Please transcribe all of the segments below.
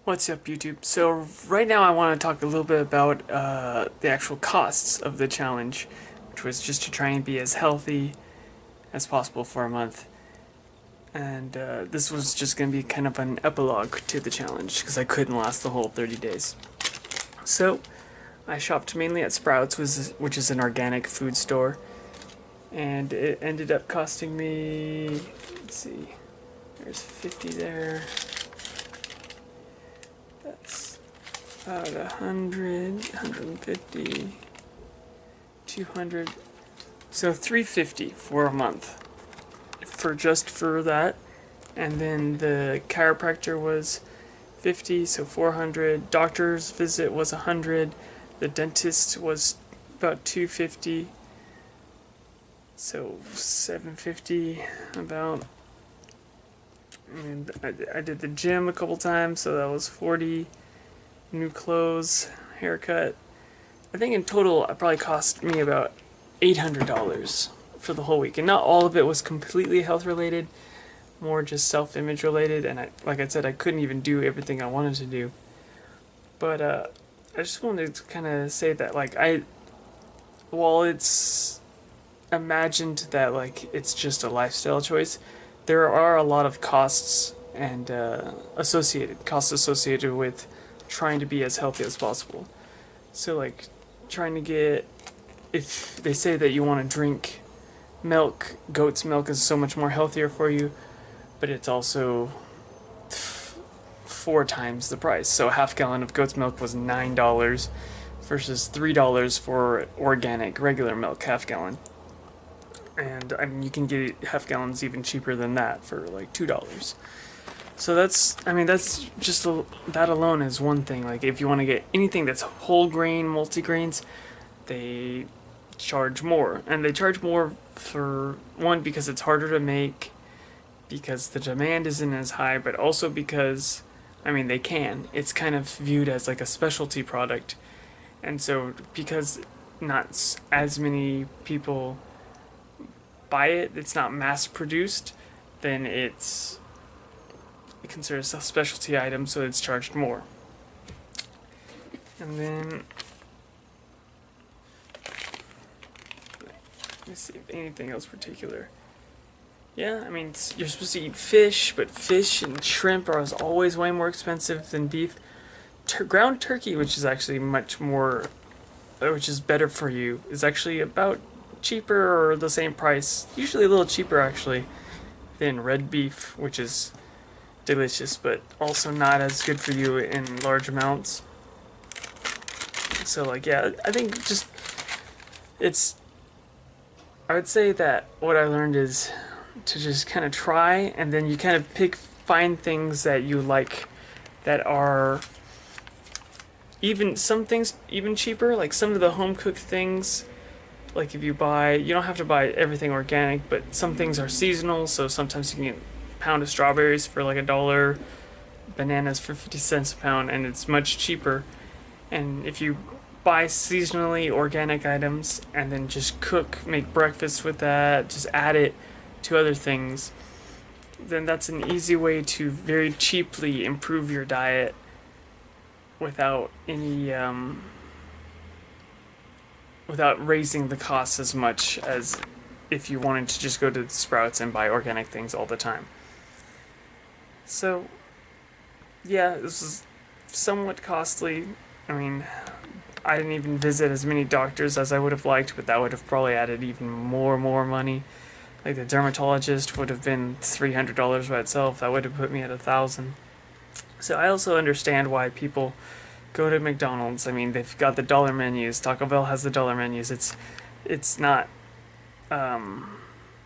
What's up, YouTube? So right now I want to talk a little bit about the actual costs of the challenge, which was just to try and be as healthy as possible for a month. And this was just going to be kind of an epilogue to the challenge because I couldn't last the whole 30 days. So I shopped mainly at Sprouts, which is an organic food store, and it ended up costing me, let's see, there's 50 there. That's about 100, 150, 200. So 350 for a month for that. And then the chiropractor was 50, so 400. Doctor's visit was 100. The dentist was about 250. So 750 about. And I did the gym a couple times, so that was 40. New clothes, haircut. I think in total it probably cost me about $800 for the whole week. And not all of it was completely health related, more just self-image related. And like I said, I couldn't even do everything I wanted to do. But I just wanted to kind of say that, like, while it's imagined that, like, it's just a lifestyle choice, there are a lot of costs and associated with trying to be as healthy as possible. So, like, trying to get, if they say that you want to drink milk, goat's milk is so much more healthier for you, but it's also 4 times the price. So a half gallon of goat's milk was $9 versus $3 for organic regular milk, half gallon. And I mean, you can get half gallons even cheaper than that for like $2. So that's just that alone is one thing. Like, if you want to get anything that's whole grain, multigrains, they charge more. And they charge more for one, because it's harder to make, because the demand isn't as high, but also because, they can. It's kind of viewed as like a specialty product. And so because not as many people buy it, it's not mass produced, then it's considered a specialty item, so it's charged more. And then let me see if anything else particular. Yeah, you're supposed to eat fish, but fish and shrimp are always way more expensive than beef. Ground turkey, which is actually much more, which is better for you, is actually about cheaper or the same price, usually a little cheaper actually, than red beef, which is delicious, but also not as good for you in large amounts. So, like, yeah, I think just I would say that what I learned is to just kind of try, and then you kind of find things that you like that are some things even cheaper, like some of the home cooked things. Like, if you don't have to buy everything organic, but some things are seasonal, so sometimes you can get a pound of strawberries for like $1, bananas for 50 cents a pound, and it's much cheaper. And if you buy seasonally organic items and then just make breakfast with that, just add it to other things, then that's an easy way to very cheaply improve your diet without any without raising the costs as much as if you wanted to just go to Sprouts and buy organic things all the time. So, yeah, this is somewhat costly. I didn't even visit as many doctors as I would have liked, but that would have probably added even more money. Like, the dermatologist would have been $300 by itself. That would have put me at $1,000. So I also understand why people go to McDonald's. They've got the dollar menus. Taco Bell has the dollar menus. It's not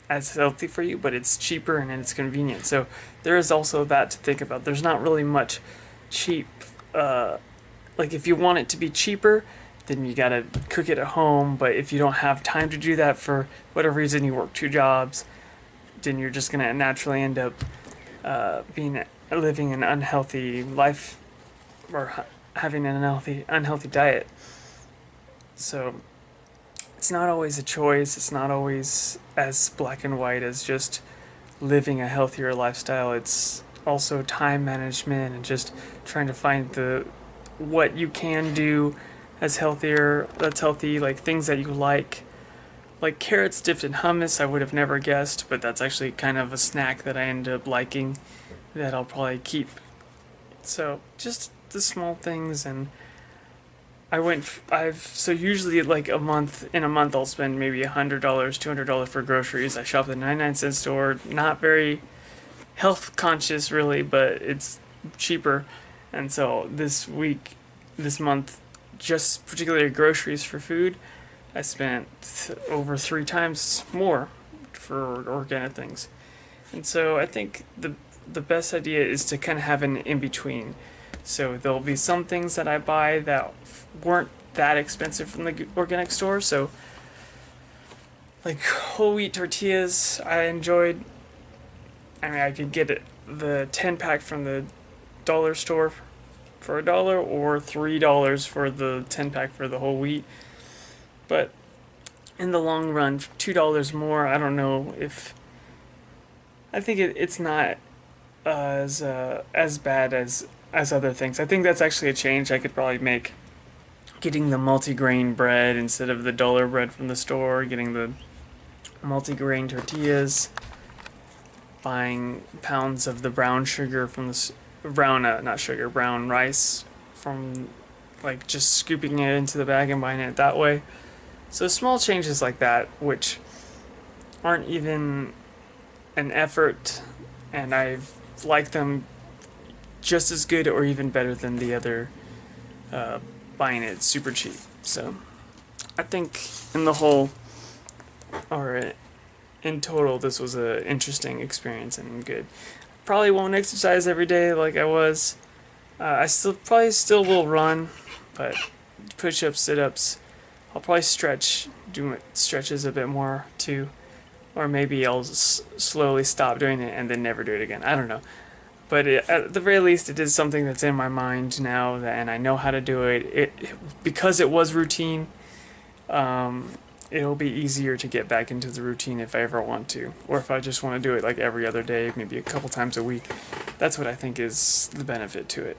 as healthy for you, but it's cheaper and it's convenient. So there is also that to think about. There's not really much cheap. Like, if you want it to be cheaper, then you gotta cook it at home. But if you don't have time to do that for whatever reason, you work 2 jobs, then you're just gonna naturally end up living an unhealthy life, or having an unhealthy diet. So it's not always a choice. It's not always as black and white as just living a healthier lifestyle. It's also time management and just trying to find the what you can do that's healthy, like things that you like carrots dipped in hummus. I would have never guessed, but that's actually kind of a snack that I ended up liking that I'll probably keep. So just the small things. And so usually like in a month I'll spend maybe $100, $200 for groceries. I shop at the 99-cent store, not very health conscious really, but it's cheaper. And so this month, just particularly groceries for food, I spent over 3 times more for organic things. And so I think the best idea is to kind of have an in between. So there'll be some things that I buy that weren't that expensive from the organic store. So like whole wheat tortillas, I enjoyed. I mean, I could get the 10 pack from the dollar store for $1 or $3 for the 10 pack for the whole wheat. But in the long run, $2 more, I don't know if I think it's not as bad as other things. I think that's actually a change I could probably make. Getting the multigrain bread instead of the dollar bread from the store, getting the multigrain tortillas, buying pounds of the brown sugar from the not sugar, brown rice from like just scooping it into the bag and buying it that way. So small changes like that, which aren't even an effort, and I've liked them just as good or even better than the other buying it super cheap. So I think in the whole, or in total, this was an interesting experience and good. Probably won't exercise every day like I was. I still will run, but push-ups, sit-ups. I'll probably do stretches a bit more too, or maybe I'll slowly stop doing it and then never do it again. I don't know. But at the very least, it is something that's in my mind now, and I know how to do it. Because it was routine. It'll be easier to get back into the routine if I ever want to, or if I just want to do it like every other day, maybe a couple times a week. That's what I think is the benefit to it,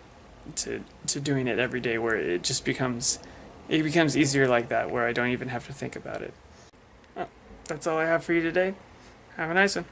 to doing it every day, where it becomes easier like that, where I don't even have to think about it. Oh, that's all I have for you today. Have a nice one.